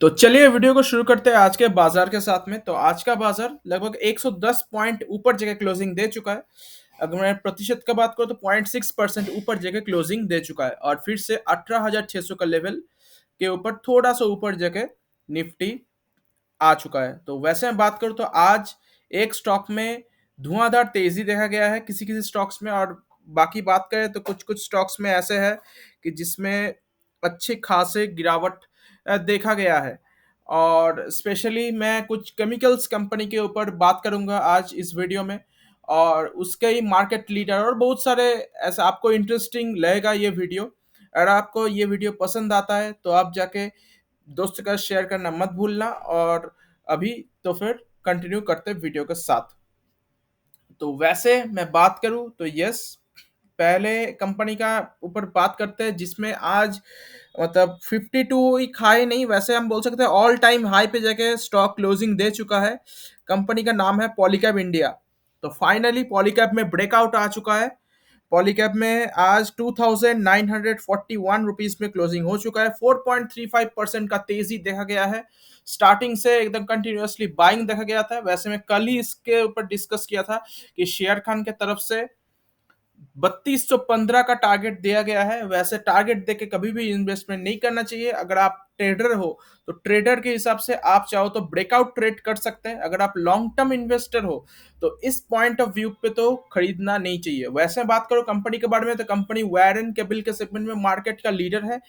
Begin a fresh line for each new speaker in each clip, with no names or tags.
तो चलिए वीडियो को शुरू करते हैं आज के बाजार के साथ में। तो आज का बाजार लगभग 110 पॉइंट ऊपर जगह क्लोजिंग दे चुका है। अगर मैं प्रतिशत का बात करूं तो 0.6% ऊपर जगह क्लोजिंग दे चुका है और फिर से 18,600 का लेवल के ऊपर थोड़ा सा ऊपर जगह निफ्टी आ चुका है। तो वैसे मैं बात करूं तो आज एक स्टॉक में धुआंधार तेजी देखा गया है किसी किसी स्टॉक्स में, और बाकी बात करें तो कुछ कुछ स्टॉक्स में ऐसे है कि जिसमें अच्छे खासे गिरावट देखा गया है। और स्पेशली मैं कुछ केमिकल्स कंपनी के ऊपर बात करूंगा आज इस वीडियो में, और उसके ही मार्केट लीडर और बहुत सारे ऐसा आपको इंटरेस्टिंग लगेगा ये वीडियो। अगर आपको ये वीडियो पसंद आता है तो आप जाके दोस्त का शेयर करना मत भूलना। और अभी तो फिर कंटिन्यू करते हैं वीडियो के साथ। तो वैसे मैं बात करूं तो यस, पहले कंपनी का ऊपर बात करते हैं जिसमें आज मतलब 52 ही खाए नहीं, वैसे हम बोल सकते हैं ऑल टाइम हाई पे जाके स्टॉक क्लोजिंग दे चुका है। कंपनी का नाम है पॉलीकैब इंडिया। तो फाइनली पॉलीकैब में ब्रेकआउट आ चुका है। पॉलीकैब में आज 2,941 रुपीज में क्लोजिंग हो चुका है। 4.35% का तेजी देखा गया है। स्टार्टिंग से एकदम कंटिन्यूअसली बाइंग देखा गया था। वैसे मैं कल ही इसके ऊपर डिस्कस किया था कि शेयर खान के तरफ से 3215 का टारगेट दिया गया है। वैसे टारगेट देके कभी भी इन्वेस्टमेंट नहीं करना चाहिए। अगर आप ट्रेडर हो तो ट्रेडर के हिसाब से आप चाहो तो ब्रेकआउट ट्रेड कर सकते हैं। अगर आप लॉन्ग टर्म इन्वेस्टर हो तो इस पॉइंट ऑफ व्यू पे तो खरीदना नहीं चाहिए। वैसे बात करो कंपनी के बारे में तो कंपनी वायर एंड केबल के सेगमेंट में मार्केट का लीडर है।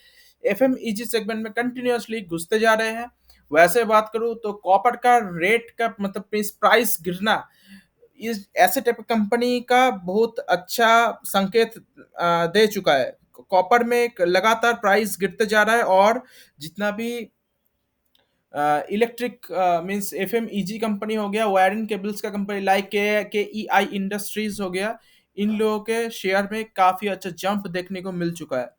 एफएमईजी सेगमेंट में कंटिन्यूअसली घुसते जा रहे हैं। वैसे बात करूं तो कॉपर का रेट का मतलब प्राइस गिरना इस ऐसे टाइप कंपनी का बहुत अच्छा संकेत दे चुका है। कॉपर में एक लगातार प्राइस गिरते जा रहा है, और जितना भी इलेक्ट्रिक मींस एफएमईजी कंपनी हो गया, वायर एंड केबल्स का कंपनी लाइक के ई आई इंडस्ट्रीज हो गया, इन लोगों के शेयर में काफी अच्छा जंप देखने को मिल चुका है।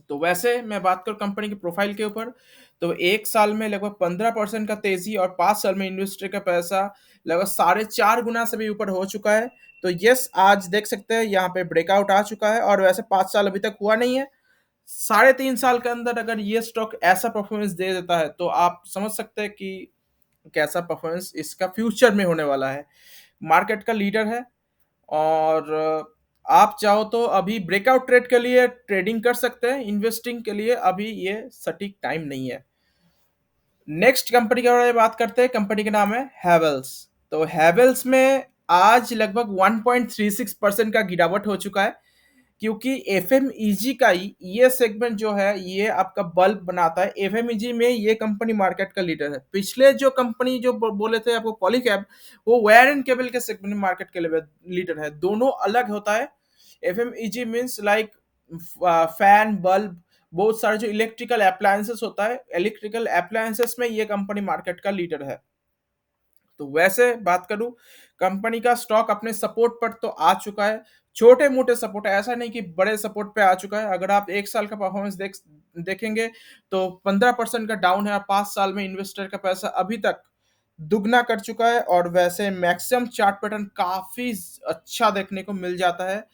तो वैसे मैं बात करूं कंपनी के प्रोफाइल के ऊपर तो एक साल में लगभग 15% का तेजी, और 5 साल में इन्वेस्टर का पैसा लगभग 4.5 गुना से भी ऊपर हो चुका है। तो यस, आज देख सकते हैं यहाँ पे ब्रेकआउट आ चुका है, और वैसे 5 साल अभी तक हुआ नहीं है। 3.5 साल के अंदर अगर ये स्टॉक ऐसा परफॉर्मेंस दे देता है तो आप समझ सकते हैं कि कैसा परफॉर्मेंस इसका फ्यूचर में होने वाला है। मार्केट का लीडर है, और आप चाहो तो अभी ब्रेकआउट ट्रेड के लिए ट्रेडिंग कर सकते हैं। इन्वेस्टिंग के लिए अभी ये सटीक टाइम नहीं है। नेक्स्ट कंपनी के बारे में बात करते हैं। कंपनी का नाम है हैवेल्स। तो हैवेल्स में आज लगभग 1.36% का गिरावट हो चुका है, क्योंकि एफएमईजी का ही ये सेगमेंट जो है ये आपका बल्ब बनाता है। एफएमईजी में ये कंपनी मार्केट का लीडर है। पिछले जो कंपनी जो बोले थे आपको पॉलीकैब, वो वायर एंड केबल के सेगमेंट में मार्केट के लीडर है। दोनों अलग होता है। FMEG means like fan bulb, बहुत सारे जो इलेक्ट्रिकल अप्लायंसेस होता है, इलेक्ट्रिकल अप्लायंसेस में ये कंपनी मार्केट का लीडर है। तो वैसे बात करूं कंपनी का स्टॉक अपने सपोर्ट पर तो आ चुका है। छोटे मोटे सपोर्ट है, ऐसा नहीं कि बड़े सपोर्ट पे आ चुका है। अगर आप एक साल का परफॉर्मेंस देखेंगे तो 15% का डाउन है, और 5 साल में इन्वेस्टर का पैसा अभी तक दुगना कर चुका है। और वैसे मैक्सिमम चार्ट पैटर्न काफी अच्छा देखने को मिल जाता है।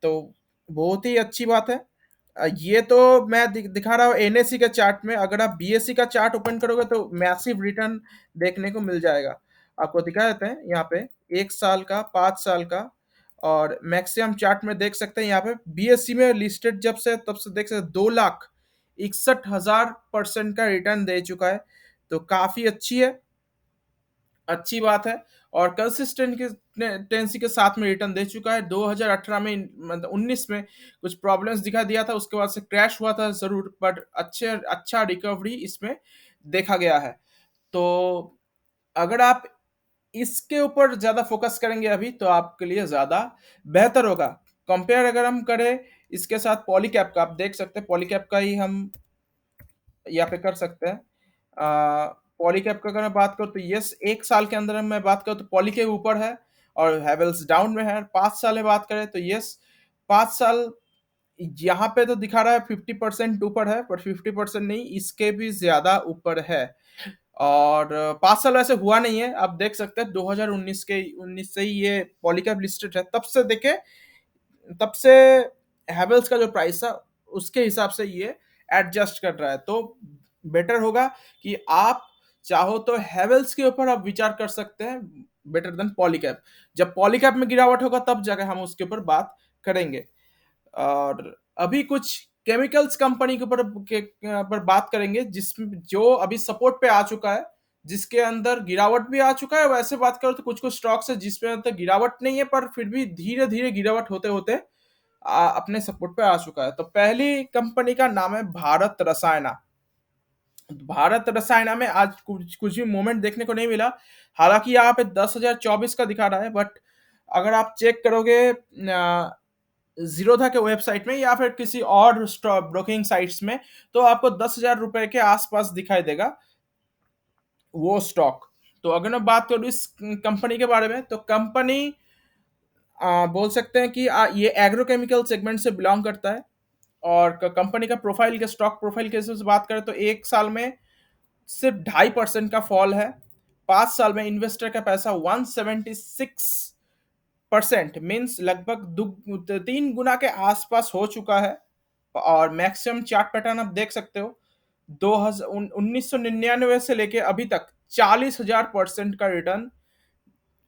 तो बहुत ही अच्छी बात है। ये तो मैं दिखा रहा हूँ एनएससी के चार्ट में। अगर आप बीएससी का चार्ट ओपन करोगे तो मैसिव रिटर्न देखने को मिल जाएगा। आपको दिखा देते हैं यहाँ पे 1 साल का, 5 साल का, और मैक्सिमम चार्ट में देख सकते हैं। यहाँ पे बीएससी में लिस्टेड जब से तब से देख सकते हैं 2,61,000% का रिटर्न दे चुका है। तो काफी अच्छी बात है। और कंसिस्टेंसी के साथ में रिटर्न दे चुका है। 2018 में मतलब 19 में कुछ प्रॉब्लम्स दिखा दिया था, उसके बाद से क्रैश हुआ था जरूर, बट अच्छा रिकवरी इसमें देखा गया है। तो अगर आप इसके ऊपर ज्यादा फोकस करेंगे अभी तो आपके लिए ज्यादा बेहतर होगा। कंपेयर अगर हम करें इसके साथ पॉलीकैब का, आप देख सकते हैं पॉलीकैब का ही हम यहाँ पे कर सकते हैं। पॉलीकैब का अगर मैं बात करूँ तो यस, एक साल के अंदर मैं बात करूँ तो पॉलीकैब ऊपर है और हैवेल्स डाउन में है। 5 साल में बात करें तो यस, 5 साल यहाँ पे तो दिखा रहा है 50% ऊपर है, पर 50% नहीं, इसके भी ज्यादा ऊपर है। और 5 साल ऐसे हुआ नहीं है। आप देख सकते हैं 2019 से ही ये पॉलीकैब लिस्टेड है। तब से हैवेल्स का जो प्राइस था उसके हिसाब से ये एडजस्ट कर रहा है। तो बेटर होगा कि आप चाहो तो हैवेल्स के ऊपर आप विचार कर सकते हैं, बेटर देन पॉलीकैब। जब पॉलीकैब में गिरावट होगा तब जाके हम उसके ऊपर बात करेंगे। और अभी कुछ केमिकल्स कंपनी के ऊपर पर बात करेंगे जिसमें जो अभी सपोर्ट पे आ चुका है, जिसके अंदर गिरावट भी आ चुका है। वैसे बात करो तो कुछ कुछ स्टॉक्स है जिसमें अंदर गिरावट नहीं है, पर फिर भी धीरे धीरे गिरावट होते होते अपने सपोर्ट पे आ चुका है। तो पहली कंपनी का नाम है भारत रसायना। भारत रसायना में आज कुछ कुछ भी मूवमेंट देखने को नहीं मिला। हालांकि यहाँ पे 10,024 का दिखा रहा है, बट अगर आप चेक करोगे जीरोधा के वेबसाइट में या फिर किसी और ब्रोकिंग साइट्स में, तो आपको 10,000 रुपए के आसपास दिखाई देगा वो स्टॉक। तो अगर मैं बात करूँ इस कंपनी के बारे में, तो कंपनी बोल सकते हैं कि ये एग्रोकेमिकल सेगमेंट से बिलोंग करता है। और कंपनी का प्रोफाइल के स्टॉक प्रोफाइल के हिसाब से बात करें तो एक साल में सिर्फ 2.5% का फॉल है। 5 साल में इन्वेस्टर का पैसा 176% मीन्स लगभग 3 गुना के आसपास हो चुका है। और मैक्सिमम चार्ट पैटर्न आप देख सकते हो, 1999 से लेके अभी तक 40,000% का रिटर्न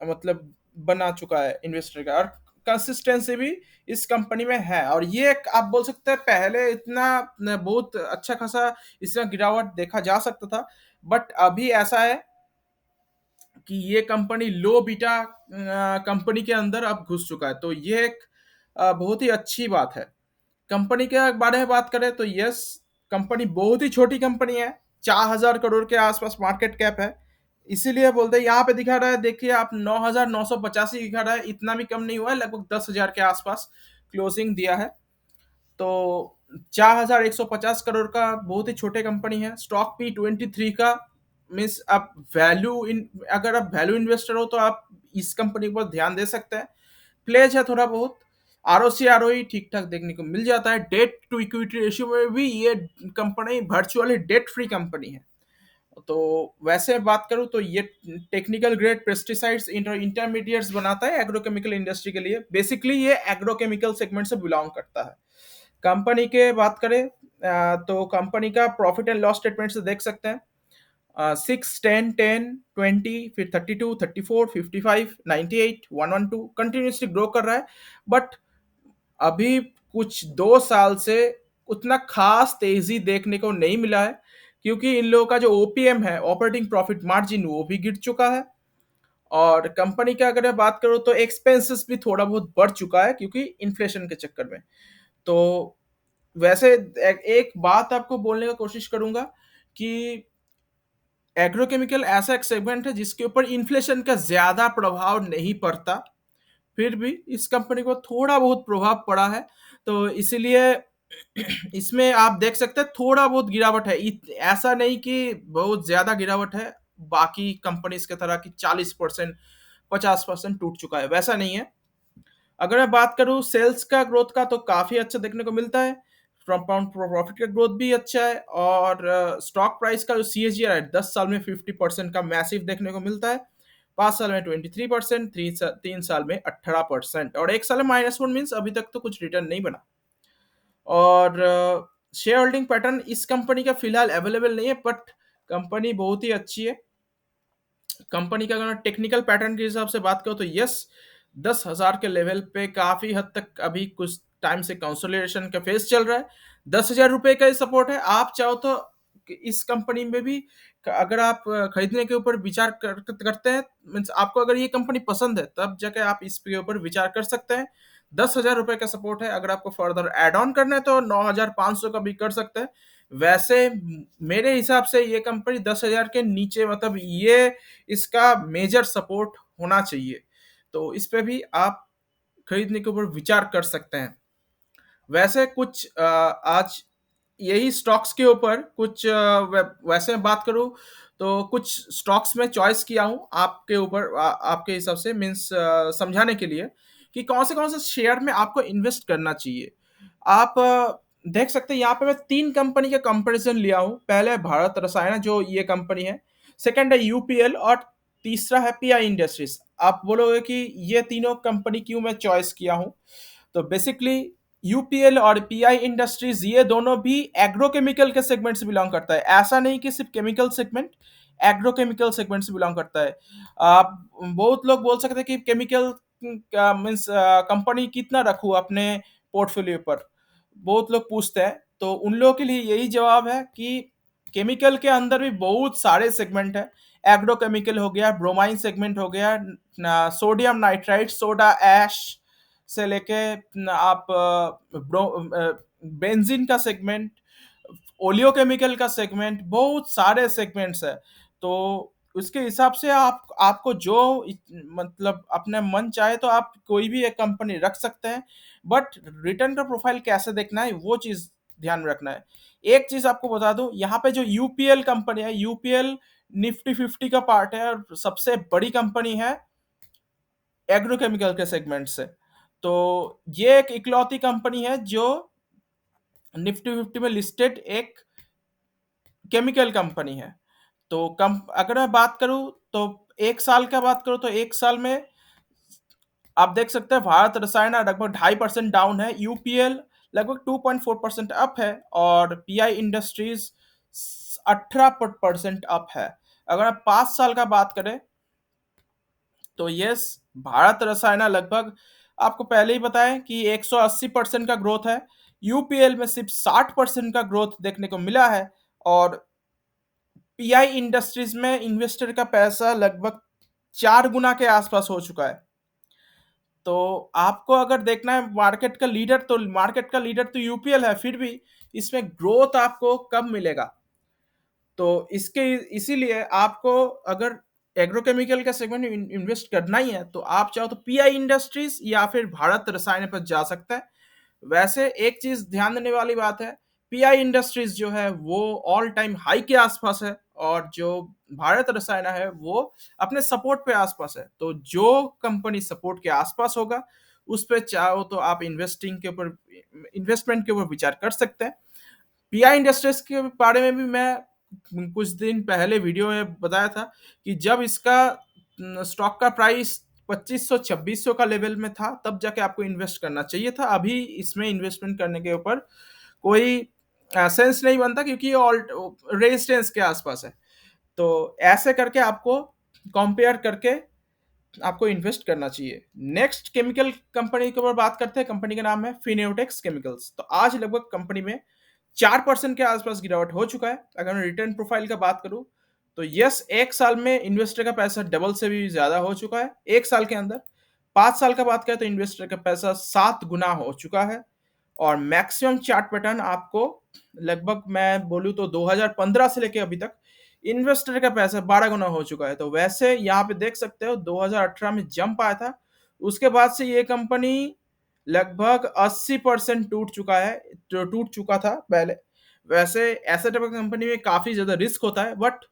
मतलब बना चुका है इन्वेस्टर का। और कंसिस्टेंसी भी इस कंपनी में है। और ये एक आप बोल सकते हैं पहले इतना बहुत अच्छा खासा इसमें गिरावट देखा जा सकता था, बट अभी ऐसा है कि ये कंपनी लो बीटा कंपनी के अंदर अब घुस चुका है। तो ये एक बहुत ही अच्छी बात है। कंपनी के बारे में बात करें तो यस, कंपनी बहुत ही छोटी कंपनी है, 4,000 करोड़ के आसपास मार्केट कैप है। इसीलिए बोलते हैं यहाँ पे दिखा रहा है, देखिए आप 9,985 दिखा रहा है, इतना भी कम नहीं हुआ है, लगभग 10,000 के आसपास क्लोजिंग दिया है। तो 4,150 करोड़ का बहुत ही छोटे कंपनी है। स्टॉक पी 23 का मीन्स आप वैल्यू इन, अगर आप वैल्यू इन्वेस्टर हो तो आप इस कंपनी पर ध्यान दे सकते हैं। प्लेज है थोड़ा बहुत, R O C R O ठीक ठाक देखने को मिल जाता है। डेट टू इक्विटी रेशियो में भी ये company virtually debt free company है। तो वैसे बात करूं तो ये टेक्निकल ग्रेड पेस्टिसाइड्स इंटरमीडिएट्स बनाता है एग्रोकेमिकल इंडस्ट्री के लिए। बेसिकली ये एग्रोकेमिकल सेगमेंट से बिलोंग करता है। कंपनी के बात करें तो कंपनी का प्रॉफिट एंड लॉस स्टेटमेंट से देख सकते हैं, 6, 10, 10, 20, फिर 32, 34, 55, 98, 112 कंटिन्यूसली ग्रो कर रहा है। बट अभी कुछ 2 साल से उतना खास तेजी देखने को नहीं मिला है, क्योंकि इन लोगों का जो ओपीएम है, ऑपरेटिंग प्रॉफिट मार्जिन, वो भी गिर चुका है। और कंपनी का अगर मैं बात करूं तो एक्सपेंसेस भी थोड़ा बहुत बढ़ चुका है क्योंकि इन्फ्लेशन के चक्कर में। तो वैसे एक बात आपको बोलने का कोशिश करूंगा कि एग्रोकेमिकल ऐसा एक सेगमेंट है जिसके ऊपर इन्फ्लेशन का ज्यादा प्रभाव नहीं पड़ता, फिर भी इस कंपनी को थोड़ा बहुत प्रभाव पड़ा है। तो इसीलिए इसमें आप देख सकते हैं थोड़ा बहुत गिरावट है, ऐसा नहीं कि बहुत ज्यादा गिरावट है बाकी कंपनीज की तरह कि 40%, 50% टूट चुका है, वैसा नहीं है। अगर मैं बात करूं सेल्स का ग्रोथ का तो काफी अच्छा देखने को मिलता है। कंपाउंड प्रॉफिट का ग्रोथ भी अच्छा है। और स्टॉक प्राइस का जो सीएजीआर है 10 साल में 50% का मैसिव देखने को मिलता है। 5 साल में 23%, 3 साल में 18%, और 1 साल में -1 मीन्स अभी तक तो कुछ रिटर्न नहीं बना। और शेयर होल्डिंग पैटर्न इस कंपनी का फिलहाल अवेलेबल नहीं है, बट कंपनी बहुत ही अच्छी है। कंपनी का अगर टेक्निकल पैटर्न के हिसाब से बात करो तो यस, 10,000 के लेवल पे काफी हद तक अभी कुछ टाइम से कंसोलिडेशन का फेज चल रहा है। 10,000 रुपए का सपोर्ट है। आप चाहो तो इस कंपनी में भी अगर आप खरीदने के ऊपर विचार करते हैं, मीन्स आपको अगर ये कंपनी पसंद है तब जाके आप इसके ऊपर विचार कर सकते हैं। 10,000 रुपए का सपोर्ट है। अगर आपको फर्दर एड ऑन करना है तो 9,500 का भी कर सकते हैं। वैसे मेरे हिसाब से ये कंपनी 10,000 के नीचे, मतलब ये इसका मेजर सपोर्ट होना चाहिए। तो इस पे भी आप खरीदने के ऊपर विचार कर सकते हैं। वैसे कुछ आज यही स्टॉक्स के ऊपर कुछ वैसे मैं बात करूं तो कुछ स्टॉक्स में चॉइस किया हूं आपके ऊपर, आपके हिसाब से मीन्स समझाने के लिए कि कौन से शेयर में आपको इन्वेस्ट करना चाहिए। आप देख सकते हैं यहाँ पे मैं 3 कंपनी का कंपैरिजन लिया हूँ। पहले है भारत रसायन जो ये कंपनी है, सेकंड है यूपीएल, और तीसरा है पीआई इंडस्ट्रीज। आप बोलोगे कि ये तीनों कंपनी क्यों मैं चॉइस किया हूँ, तो बेसिकली यूपीएल और पीआई इंडस्ट्रीज ये दोनों भी एग्रोकेमिकल के सेगमेंट से बिलोंग करता है। ऐसा नहीं कि सिर्फ केमिकल सेगमेंट, एग्रोकेमिकल सेगमेंट से बिलोंग करता है। आप बहुत लोग बोल सकते हैं कि केमिकल मीन्स कंपनी कितना रखूं अपने पोर्टफोलियो पर, बहुत लोग पूछते हैं। तो उन लोगों के लिए यही जवाब है कि केमिकल के अंदर भी बहुत सारे सेगमेंट है। एग्रोकेमिकल हो गया, ब्रोमाइन सेगमेंट हो गया, सोडियम नाइट्राइट, सोडा ऐश से लेके आप बेंजीन का सेगमेंट, ओलियोकेमिकल का सेगमेंट, बहुत सारे सेगमेंट्स है। तो उसके हिसाब से आप आपको जो मतलब अपने मन चाहे तो आप कोई भी एक कंपनी रख सकते हैं, बट रिटर्न का प्रोफाइल कैसे देखना है वो चीज ध्यान में रखना है। एक चीज आपको बता दूं, यहाँ पे जो यूपीएल कंपनी है, यूपीएल निफ्टी 50 का पार्ट है और सबसे बड़ी कंपनी है एग्रोकेमिकल के सेगमेंट से। तो ये एक इकलौती कंपनी है जो निफ्टी 50 में लिस्टेड एक केमिकल कंपनी है। तो कम अगर मैं बात करूं तो एक साल का बात करूं तो एक साल में आप देख सकते हैं भारत रसायन लगभग 2.5% डाउन है, यूपीएल लगभग 2.4% अप है और पीआई इंडस्ट्रीज 18% अप है। अगर आप 5 साल का बात करें तो यस, भारत रसायन लगभग आपको पहले ही बताएं कि 180% का ग्रोथ है, यूपीएल में सिर्फ 60% का ग्रोथ देखने को मिला है। और पीआई इंडस्ट्रीज में इन्वेस्टर का पैसा लगभग 4 गुना के आसपास हो चुका है। तो आपको अगर देखना है मार्केट का लीडर, तो मार्केट का लीडर तो यूपीएल है, फिर भी इसमें ग्रोथ आपको कब मिलेगा? तो इसके इसीलिए आपको अगर एग्रोकेमिकल का सेगमेंट में इन्वेस्ट करना ही है तो आप चाहो तो पीआई इंडस्ट्रीज या फिर भारत रसायन पर जा सकता है। वैसे एक चीज ध्यान देने वाली बात है, पीआई इंडस्ट्रीज जो है वो ऑल टाइम हाई के आसपास है और जो भारत रसायन है वो अपने सपोर्ट पे आसपास है। तो जो कंपनी सपोर्ट के आसपास होगा उस पर चाहो तो आप इन्वेस्टमेंट के ऊपर विचार कर सकते हैं। पीआई इंडस्ट्रीज के बारे में भी मैं कुछ दिन पहले वीडियो में बताया था कि जब इसका स्टॉक का प्राइस 2500 2600 का लेवल में था तब जाके आपको इन्वेस्ट करना चाहिए था। अभी इसमें इन्वेस्टमेंट करने के ऊपर कोई सेंस नहीं बनता क्योंकि ये ऑल रेजिस्टेंस के आसपास है। तो ऐसे करके आपको कंपेयर करके आपको इन्वेस्ट करना चाहिए। नेक्स्ट केमिकल कंपनी के ऊपर बात करते हैं, कंपनी का नाम है फिनेोटेक्स केमिकल्स। तो आज लगभग कंपनी में 4% के आसपास गिरावट हो चुका है। अगर मैं रिटर्न प्रोफाइल का बात करूं तो यस, एक साल में इन्वेस्टर का पैसा डबल से भी ज्यादा हो चुका है एक साल के अंदर। 5 साल का बात करें तो इन्वेस्टर का पैसा 7 गुना हो चुका है। और मैक्सिमम चार्ट पैटर्न आपको लगभग मैं बोलूँ तो 2015 से लेके अभी तक इन्वेस्टर का पैसा 12 गुना हो चुका है। तो वैसे यहाँ पे देख सकते हो 2018 में जंप आया था, उसके बाद से ये कंपनी लगभग 80% टूट चुका था पहले। वैसे ऐसे टाइप की कंपनी में काफी ज्यादा रिस्क होता है, बट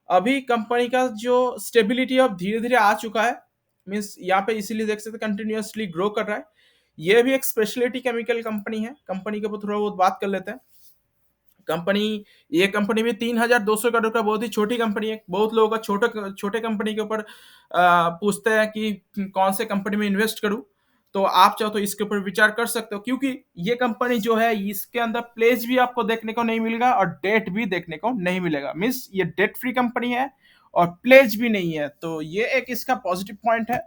अभी कंपनी का जो स्टेबिलिटी अब धीरे धीरे आ चुका है, मीन्स यहाँ पे इसीलिए देख सकते कंटिन्यूअसली ग्रो कर रहा है। ये भी एक स्पेशलिटी केमिकल कंपनी है। कंपनी के ऊपर थोड़ा बहुत बात कर लेते हैं। कंपनी ये कंपनी भी 3200 करोड़ का बहुत ही छोटी कंपनी है। बहुत लोगों का छोटे छोटे कंपनी के ऊपर पूछते हैं कि कौन से कंपनी में इन्वेस्ट करूं। तो आप चाहो तो इसके ऊपर विचार कर सकते हो क्योंकि ये कंपनी जो है इसके अंदर प्लेज भी आपको देखने को नहीं मिलेगा और डेट भी देखने को नहीं मिलेगा। मीन्स ये डेट फ्री कंपनी है और प्लेज भी नहीं है, तो ये एक इसका पॉजिटिव पॉइंट है।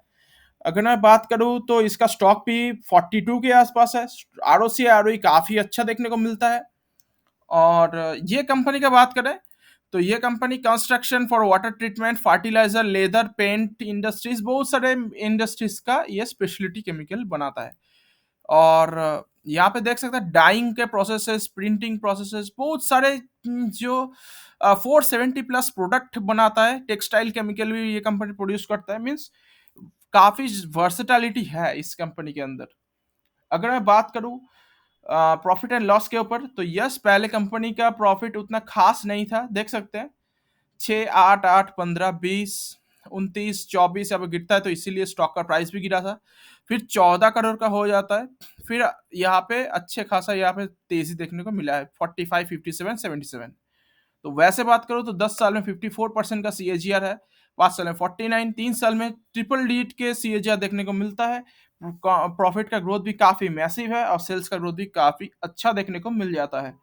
अगर मैं बात करूं तो इसका स्टॉक भी 42 के आसपास है। आरओसी आरओई काफी अच्छा देखने को मिलता है। और ये कंपनी का बात करें तो ये company construction for water treatment, fertiliser, leather, paint industries, बहुत सारे इंडस्ट्रीज का ये स्पेशलिटी केमिकल बनाता है। और यहाँ पे देख सकते हैं डाइंग के प्रोसेसेस, प्रिंटिंग प्रोसेसेस, बहुत सारे जो 470+ प्रोडक्ट बनाता है। टेक्सटाइल केमिकल भी ये कंपनी प्रोड्यूस करता है। मीन्स काफी वर्सेटैलिटी है इस कंपनी के अंदर। अगर मैं बात करूं प्रॉफिट एंड लॉस के ऊपर तो यस, पहले कंपनी का प्रॉफिट उतना खास नहीं था, देख सकते हैं 6, 8, 8, 15, 20, 29, 24 अब गिरता है तो इसीलिए स्टॉक का प्राइस भी गिरा था। फिर 14 करोड़ का हो जाता है। फिर यहाँ पे अच्छे खासा यहाँ पे तेजी देखने को मिला है 45, 57, 77। तो वैसे बात करो तो 10 साल में 54% का CAGR है, 5 साल में 49, 3 साल में ट्रिपल डिजिट के CAGR देखने को मिलता है, प्रॉफिट का ग्रोथ भी काफ़ी मैसिव है और सेल्स का ग्रोथ भी काफ़ी अच्छा देखने को मिल जाता है।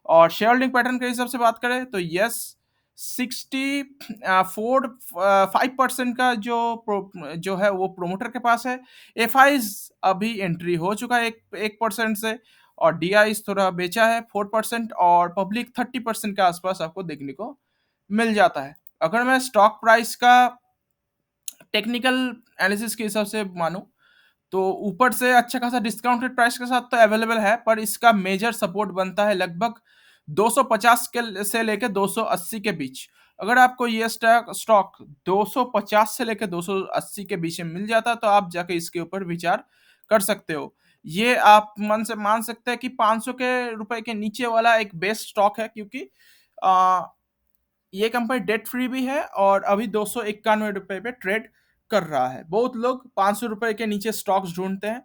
और शेयर होल्डिंग पैटर्न के हिसाब से बात करें तो यस, 5% का जो है वो प्रोमोटर के पास है। एफआईज अभी एंट्री हो चुका है 1% से, और डीआईज थोड़ा बेचा है 4%, और पब्लिक 30% के आसपास आपको देखने को मिल जाता है। अगर मैं स्टॉक प्राइस का टेक्निकल एनालिसिस के हिसाब से मानूं तो ऊपर से अच्छा खासा डिस्काउंटेड प्राइस के साथ तो अवेलेबल है, पर इसका मेजर सपोर्ट बनता है लगभग 250 के से लेकर 280 के बीच। अगर आपको ये स्टॉक 250 से लेकर 280 के बीच में मिल जाता है तो आप जाके इसके ऊपर विचार कर सकते हो। ये आप मन से मान सकते हैं कि 500 के रुपए के नीचे वाला एक बेस्ट स्टॉक है, क्योंकि आ, ये कंपनी डेट फ्री भी है और अभी 291 रुपए पे ट्रेड कर रहा है। बहुत लोग 500 रुपए के नीचे स्टॉक्स ढूंढते हैं,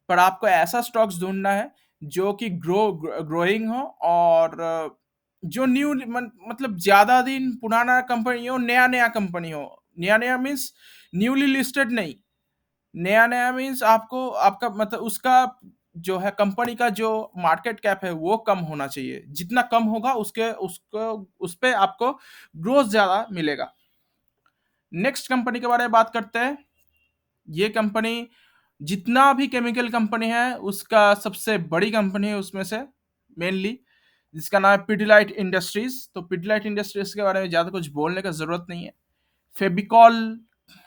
पर आपको ऐसा स्टॉक्स ढूंढना है जो कि ग्रोइंग हो, और जो मतलब ज्यादा दिन पुराना कंपनी हो, नया नया कंपनी हो। नया नया मीन्स न्यूली लिस्टेड नहीं, नया नया मीन्स आपको आपका मतलब उसका जो है कंपनी का जो मार्केट कैप है वो कम होना चाहिए। जितना कम होगा उसके उसको उस पे आपको ग्रोथ ज्यादा मिलेगा। नेक्स्ट कंपनी के बारे में बात करते हैं। ये कंपनी जितना भी केमिकल कंपनी है उसका सबसे बड़ी कंपनी है उसमें से, मेनली, जिसका नाम है पिडिलाइट इंडस्ट्रीज। तो पिडिलाइट इंडस्ट्रीज के बारे में ज़्यादा कुछ बोलने का ज़रूरत नहीं है। फेबिकॉल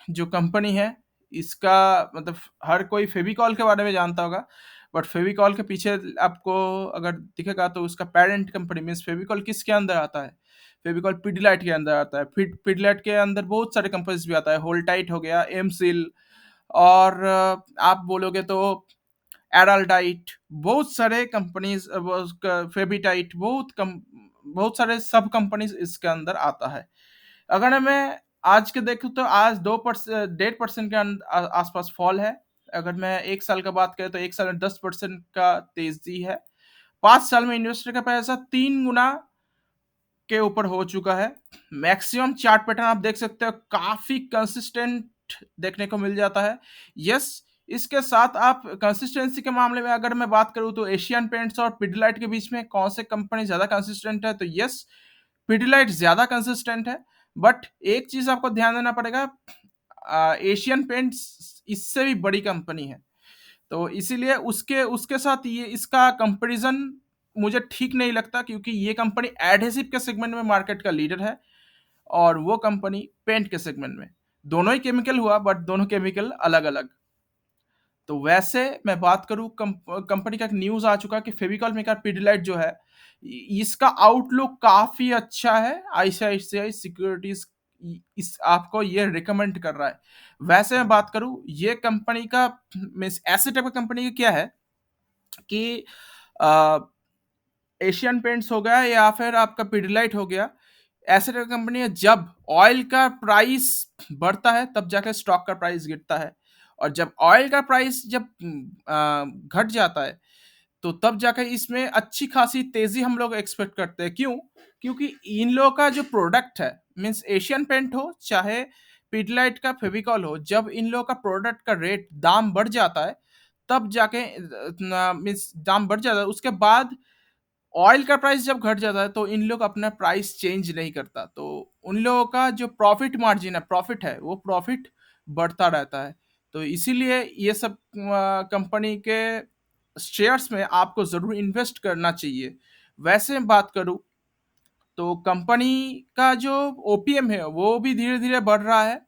जो कंपनी है, इसका मतलब हर कोई फेविकॉल के बारे में जानता होगा, बट फेविकॉल के पीछे आपको अगर दिखेगा तो उसका पेरेंट कंपनी मीन्स फेविकॉल किसके अंदर आता है? फेविकॉल पिडिलाइट के अंदर आता है। पिडिलाइट के अंदर बहुत सारे कंपनीज भी आता है, होल्टाइट हो गया, एमसिल, और आप बोलोगे तो एराल्डाइट, बहुत सारे कंपनीज, फेबिटाइट, बहुत सारे सब कंपनीज इसके अंदर आता है। अगर मैं आज के देखूं तो आज 1.5% के आसपास फॉल है। अगर मैं एक साल का बात करें तो एक साल में 10% का तेजी है। 5 साल में इन्वेस्टर का पैसा 3 गुना के ऊपर हो चुका है। मैक्सिमम चार्ट पैटर्न आप देख सकते हो काफी कंसिस्टेंट देखने को मिल जाता है। यस, इसके साथ आप कंसिस्टेंसी के मामले में अगर मैं बात करूं तो एशियन पेंट्स और पिडिलाइट के बीच में कौन से कंपनी ज्यादा कंसिस्टेंट है, तो यस, पिडिलाइट ज्यादा कंसिस्टेंट है। बट एक चीज आपको ध्यान देना पड़ेगा, एशियन पेंट्स इससे भी बड़ी कंपनी है, तो इसीलिए उसके उसके साथ ये इसका कंपैरिजन मुझे ठीक नहीं लगता, क्योंकि ये कंपनी एडहेसिव के सेगमेंट में मार्केट का लीडर है और वो कंपनी पेंट के सेगमेंट में। दोनों ही केमिकल हुआ, बट दोनों केमिकल अलग अलग। तो वैसे मैं बात करूं, कंपनी का एक न्यूज आ चुका कि फेविकॉल मेकर पिडिलाइट जो है इसका आउटलुक काफी अच्छा है। आईसीआईसीआई सिक्योरिटीज इस आपको ये रिकमेंड कर रहा है। वैसे मैं बात करूं ये कंपनी का मीन्स ऐसे टाइप का कंपनी का क्या है कि एशियन पेंट्स हो गया या फिर आपका पिडिलाइट हो गया, ऐसे टाइप की कंपनी है जब ऑयल का प्राइस बढ़ता है तब जाकर स्टॉक का प्राइस गिरता है, और जब ऑयल का प्राइस जब घट जाता है तो तब जाकर इसमें अच्छी खासी तेजी हम लोग एक्सपेक्ट करते हैं। क्यों? क्योंकि इन लोगों का जो प्रोडक्ट है मीन्स एशियन पेंट हो चाहे पिडलाइट का फेविकॉल हो, जब इन लोगों का प्रोडक्ट का रेट दाम बढ़ जाता है तब जाके मीन्स दाम बढ़ जाता है, उसके बाद ऑयल का प्राइस जब घट जाता है तो इन लोग अपना प्राइस चेंज नहीं करता, तो उन लोगों का जो प्रॉफिट मार्जिन है, प्रॉफिट है, वो प्रॉफिट बढ़ता रहता है। तो इसीलिए ये सब कंपनी के शेयर्स में आपको ज़रूर इन्वेस्ट करना चाहिए। वैसे बात करूँ तो कंपनी का जो ओपीएम है वो भी धीरे धीरे बढ़ रहा है,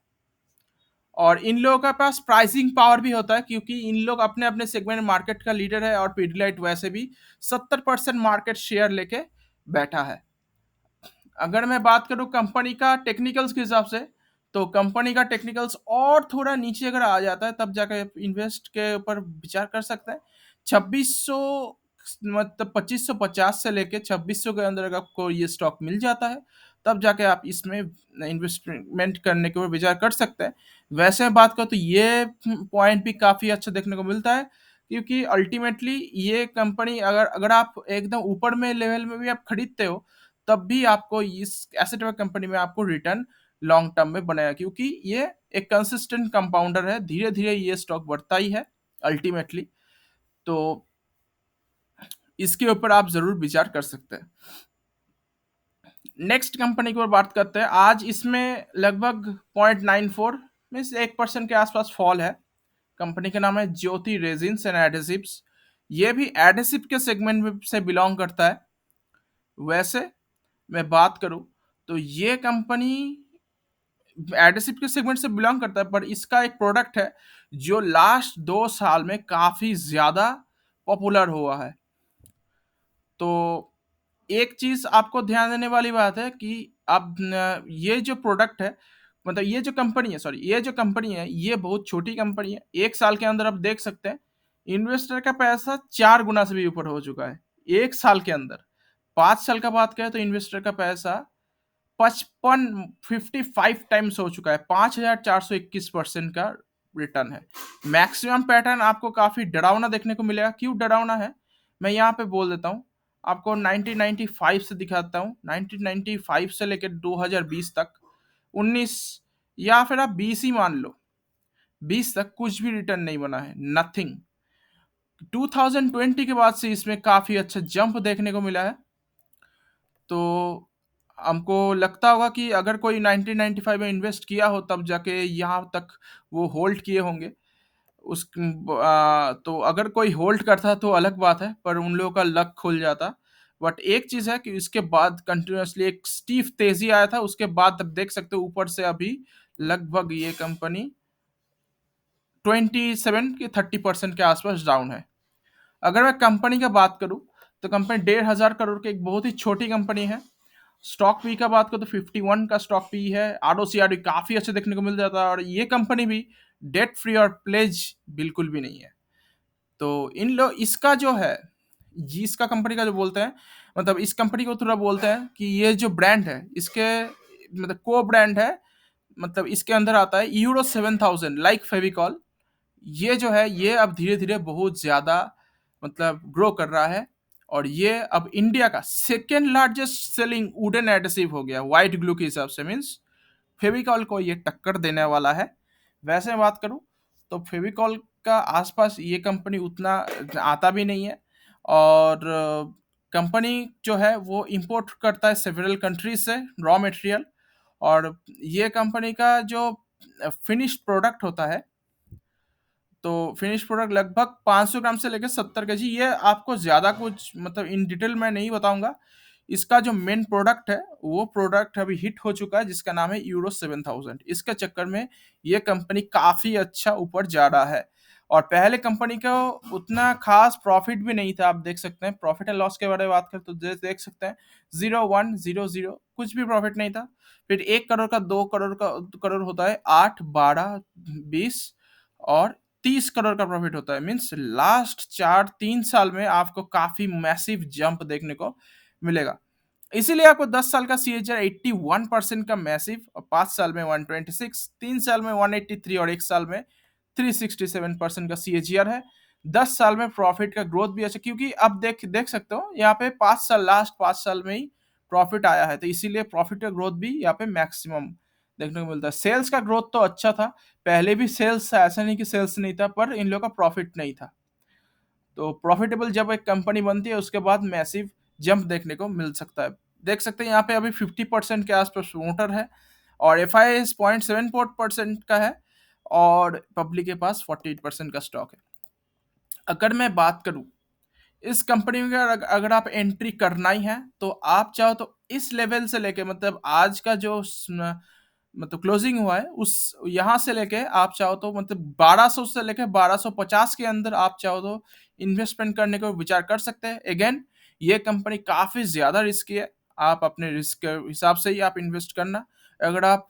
और इन लोगों के पास प्राइसिंग पावर भी होता है, क्योंकि इन लोग अपने अपने सेगमेंट मार्केट का लीडर है, और पिडिलाइट वैसे भी 70% मार्केट शेयर लेके बैठा है। अगर मैं बात करूं कंपनी का टेक्निकल्स के हिसाब से, तो कंपनी का टेक्निकल्स और थोड़ा नीचे अगर आ जाता है तब जाकर इन्वेस्ट के ऊपर विचार कर सकते हैं। 2600 मतलब 2550 से लेके 2600 के अंदर अगर आपको ये स्टॉक मिल जाता है तब जाके आप इसमें इन्वेस्टमेंट करने के ऊपर विचार कर सकते हैं। वैसे मैं बात करूँ तो ये पॉइंट भी काफ़ी अच्छा देखने को मिलता है, क्योंकि अल्टीमेटली ये कंपनी अगर अगर आप एकदम ऊपर में लेवल में भी आप खरीदते हो तब भी आपको इस एसेट कंपनी में आपको रिटर्न लॉन्ग टर्म में बनाया, क्योंकि ये एक कंसिस्टेंट कंपाउंडर है, धीरे धीरे ये स्टॉक बढ़ता ही है। अल्टीमेटली। तो इसके ऊपर आप ज़रूर विचार कर सकते हैं। नेक्स्ट कंपनी की ओर बात करते हैं। आज इसमें लगभग 0.94 मीन्स 1% के आसपास फॉल है। कंपनी का नाम है ज्योति रेजिन्स एंड एडेसिव्स। ये भी एडेसिव के सेगमेंट में से बिलोंग करता है। वैसे मैं बात करूं तो ये कंपनी एडेसिव के सेगमेंट से बिलोंग करता है, पर इसका एक प्रोडक्ट है जो लास्ट 2 साल में काफी ज्यादा पॉपुलर हुआ है। तो एक चीज आपको ध्यान देने वाली बात है कि अब ये जो प्रोडक्ट है, मतलब ये जो कंपनी है, सॉरी, ये जो कंपनी है ये बहुत छोटी कंपनी है। 1 साल के अंदर आप देख सकते हैं इन्वेस्टर का पैसा 4 गुना से भी ऊपर हो चुका है 1 साल के अंदर। 5 साल का बात करें तो इन्वेस्टर का पैसा 55 टाइम्स हो चुका है। 5,421% का रिटर्न है। मैक्सिमम पैटर्न आपको काफी डरावना देखने को मिलेगा। क्यों डरावना है मैं यहाँ पे बोल देता हूँ आपको। 1995 से दिखाता हूँ। 1995 से लेकर 2020 तक, 19 या फिर आप 20 ही मान लो, 20 तक कुछ भी रिटर्न नहीं बना है, नथिंग। 2020 के बाद से इसमें काफी अच्छा जंप देखने को मिला है। तो हमको लगता होगा कि अगर कोई 1995 में इन्वेस्ट किया हो तब जाके यहाँ तक वो होल्ड किए होंगे। तो अगर कोई होल्ड करता तो अलग बात है, पर उन लोगों का लक खुल जाता। बट एक चीज है कि इसके बाद कंटिन्यूअसली एक स्टीफ तेजी आया था, उसके बाद अब देख सकते हो ऊपर से अभी लगभग ये कंपनी 27 के 30% के आसपास डाउन है। अगर मैं कंपनी का बात करूं तो कंपनी 1,500 करोड़ की एक बहुत ही छोटी कंपनी है। स्टॉक पी का बात करो तो 51 का स्टॉक पी है। आरओसीआर भी काफी अच्छे देखने को मिल जाता है, और ये कंपनी भी डेट फ्री और प्लेज बिल्कुल भी नहीं है। तो इन लोग इसका जो है, इसका कंपनी का जो बोलते हैं, मतलब इस कंपनी को थोड़ा बोलते हैं कि ये जो ब्रांड है इसके मतलब को ब्रांड है, मतलब इसके अंदर आता है यूरो 7000 लाइक फेविकॉल। ये जो है ये अब धीरे धीरे बहुत ज्यादा मतलब ग्रो कर रहा है, और ये अब इंडिया का second largest selling wooden adhesive हो गया व्हाइट ग्लू के हिसाब से। मीन्स फेविकॉल को ये टक्कर देने वाला है। वैसे मैं बात करूं तो फेविकॉल का आसपास ये कंपनी उतना आता भी नहीं है, और कंपनी जो है वो इंपोर्ट करता है सेवरल कंट्रीज से रॉ मटेरियल। और ये कंपनी का जो फिनिश्ड प्रोडक्ट होता है, तो फिनिश प्रोडक्ट लगभग 500 ग्राम से लेकर 70 kg। ये आपको ज़्यादा कुछ मतलब इन डिटेल मैं नहीं बताऊंगा। इसका जो मेन प्रोडक्ट है वो प्रोडक्ट अभी हिट हो चुका है जिसका नाम है यूरो 7000। इसके चक्कर में ये कंपनी काफ़ी अच्छा ऊपर जा रहा है। और पहले कंपनी का उतना खास प्रॉफिट भी नहीं था। आप देख सकते हैं प्रॉफिट एंड लॉस के बारे में बात करें तो देख सकते हैं 0100 कुछ भी प्रॉफिट नहीं था। फिर 1 करोड़ का, 2 करोड़ का, करोड़ होता है 8, 12, 20 और 30 करोड़ का प्रॉफिट होता है। मीन्स लास्ट 4-3 साल में आपको काफी मैसिव जंप देखने को मिलेगा। इसीलिए आपको 10 साल का CAGR 81% का मैसिव, और 5 साल में 126, 3 साल में 183 और 1 साल में 367% का CAGR है। 10 साल में प्रॉफिट का ग्रोथ भी अच्छा, क्योंकि अब देख देख सकते हो यहाँ पे 5 साल, लास्ट 5 साल में ही प्रॉफिट आया है, तो इसीलिए प्रॉफिट का ग्रोथ भी यहाँ पे मैक्सिमम देखने को मिलता है। सेल्स का ग्रोथ तो अच्छा था, पहले भी सेल्स, ऐसा नहीं कि सेल्स नहीं था, पर इन लोगों का प्रॉफिट नहीं था। तो प्रॉफिटेबल जब एक कंपनी बनती है उसके बाद मैसिव जंप देखने को मिल सकता है। देख सकते हैं यहाँ पे अभी 50% के आसपास प्रमोटर है, और FIS 0.74% का है, और पब्लिक के पास 48% का स्टॉक है। अगर मैं बात करूं इस कंपनी में, अगर आप एंट्री करना ही है तो आप चाहो तो इस लेवल से लेके, मतलब आज का जो मतलब क्लोजिंग हुआ है उस यहाँ से लेके आप चाहो तो मतलब 1200 से लेके 1250 के अंदर आप चाहो तो इन्वेस्टमेंट करने को विचार कर सकते हैं। अगेन ये कंपनी काफी ज्यादा रिस्की है, आप अपने रिस्क के हिसाब से ही आप इन्वेस्ट करना। अगर आप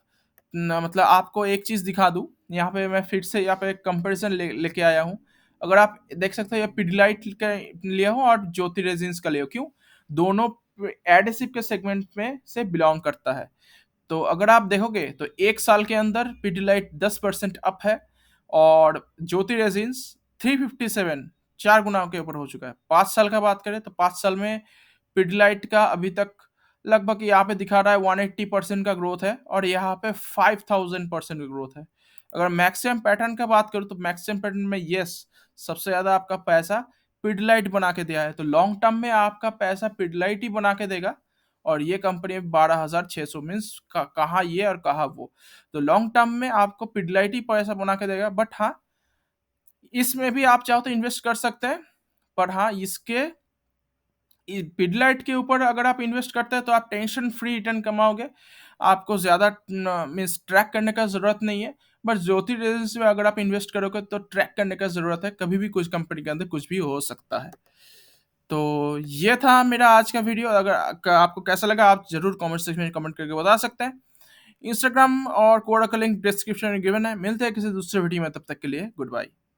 मतलब आपको एक चीज दिखा दूं, यहाँ पे मैं फिर से यहाँ पे एक कंपेरिजन लेके आया हूँ। अगर आप देख सकते हो ये पिडिलाइट का लिया हो और ज्योति रेजिन्स का लिया हो, क्यों, दोनों एडेसिव के सेगमेंट में से बिलोंग करता है। तो अगर आप देखोगे तो 1 साल के अंदर पिडिलाइट 10% अप है, और ज्योति रेजिन्स 357, 4 गुना के ऊपर हो चुका है। 5 साल का बात करें तो 5 साल में पिडिलाइट का अभी तक लगभग यहाँ पे दिखा रहा है 180% का ग्रोथ है, और यहाँ पे 5000% का ग्रोथ है। अगर मैक्सिमम पैटर्न का बात करूँ तो मैक्सिमम पैटर्न में यस सबसे ज़्यादा आपका पैसा पिडलाइट बना के दिया है, तो लॉन्ग टर्म में आपका पैसा पिडलाइट ही बना के देगा। और ये कंपनी 12,600 मीन्स कहाँ ये और कहाँ वो। तो लॉन्ग टर्म में आपको पिडलाइट ही पैसा बना के देगा, बट हाँ इसमें भी आप चाहो तो इन्वेस्ट कर सकते हैं। पर हाँ इसके पिडलाइट के ऊपर अगर आप इन्वेस्ट करते हैं तो आप टेंशन फ्री रिटर्न कमाओगे। आपको ज़्यादा मीन्स ट्रैक करने का ज़रूरत नहीं है। बट ज्योति रेजिडेंस में अगर आप इन्वेस्ट करोगे तो ट्रैक करने का ज़रूरत है, कभी भी कुछ कंपनी के अंदर कुछ भी हो सकता है। तो ये था मेरा आज का वीडियो। अगर आपको कैसा लगा आप ज़रूर कमेंट सेक्शन में कमेंट करके बता सकते हैं। इंस्टाग्राम और कोडा का लिंक डिस्क्रिप्शन में गिवन है। मिलते हैं किसी दूसरे वीडियो में, तब तक के लिए गुड बाय।